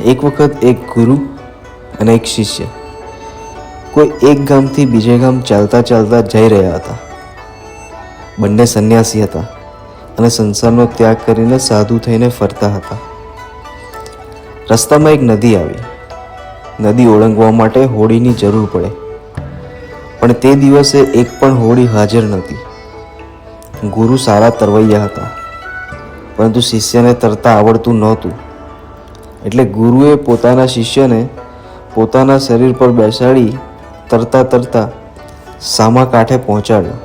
એક વખત એક ગુરુ અને એક શિષ્ય કોઈ એક ગામથી બીજે ગામ ચાલતા ચાલતા જઈ રહ્યા હતા. બંને સંન્યાસી હતા અને સંસારનો ત્યાગ કરીને સાધુ થઈને ફરતા હતા. રસ્તામાં એક નદી આવી. નદી ઓળંગવા માટે હોડીની જરૂર પડે, પણ તે દિવસે એક પણ હોડી હાજર નહોતી. ગુરુ સારા તરવૈયા હતા, પરંતુ શિષ્યને તરતા આવડતું નહોતું. એટલે ગુરુએ પોતાના શિષ્યને પોતાના શરીર પર બેસાડી તરતા તરતા સામા કાંઠે પહોંચાડ્યો.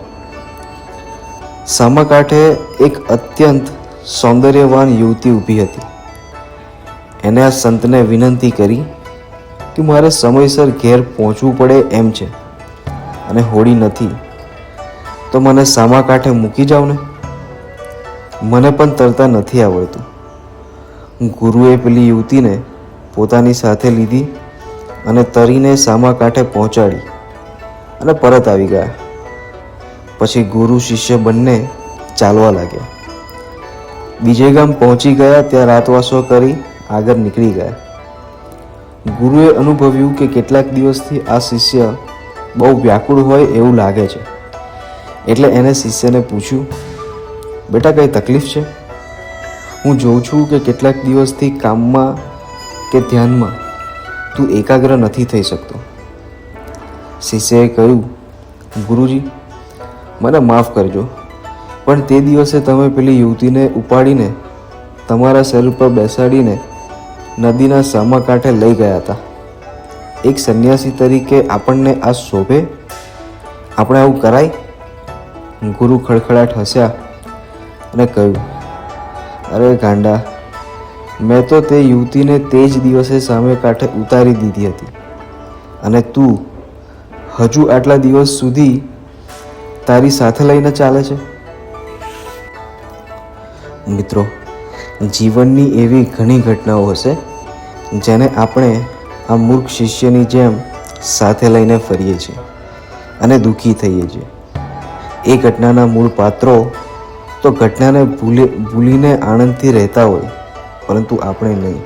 સામા કાંઠે એક અત્યંત સૌંદર્યવાન યુવતી ઊભી હતી. એને આ સંતને વિનંતી કરી કે મારે સમયસર ઘેર પહોંચવું પડે એમ છે અને હોડી નથી, તો મને સામા કાંઠે મૂકી જાવ ને, મને પણ તરતા નથી આવડતું. ગુરુએ પેલી યુવતીને પોતાની સાથે લીધી અને તરીને સામા કાંઠે પહોંચાડી અને પરત આવી ગયા. પછી ગુરુ શિષ્ય બંને ચાલવા લાગ્યા. બીજે ગામ પહોંચી ગયા. ત્યાં રાતવાસો કરી આગળ નીકળી ગયા. ગુરુએ અનુભવ્યું કે કેટલાક દિવસથી આ શિષ્ય બહુ વ્યાકુળ હોય એવું લાગે છે. એટલે એને શિષ્યને પૂછ્યું, બેટા કંઈ તકલીફ છે? હું જોઉં છું કે કેટલાક દિવસથી કામમાં કે ધ્યાનમાં તું એકાગ્ર નથી થઈ શકતો. શિષ્યએ કહ્યું, ગુરુજી, મને માફ કરજો, પણ તે દિવસે તમે પેલી યુવતીને ઉપાડીને તમારા શરીર પર બેસાડીને નદીના સામા કાંઠે લઈ ગયા હતા. એક સંન્યાસી તરીકે આપણને આ શોભે? આપણે આવું કરાય? ગુરુ ખડખડાટ હસ્યા અને કહ્યું, અરે ગાંડા, મેં તો તે યુવતીને તે જ દિવસે સામે કાંઠે ઉતારી દીધી હતી અને તું હજુ આટલા દિવસ સુધી તારી સાથે લઈને ચાલે છે? મિત્રો, જીવનની એવી ઘણી ઘટનાઓ હશે જેને આપણે આ મૂર્ખ શિષ્યની જેમ સાથે લઈને ફરીએ છીએ અને દુઃખી થઈએ છીએ. એ ઘટનાના મૂળ પાત્રો તો ઘટનાને ભૂલીને આનંદથી રહેતા હોય, પરંતુ આપણે નહીં.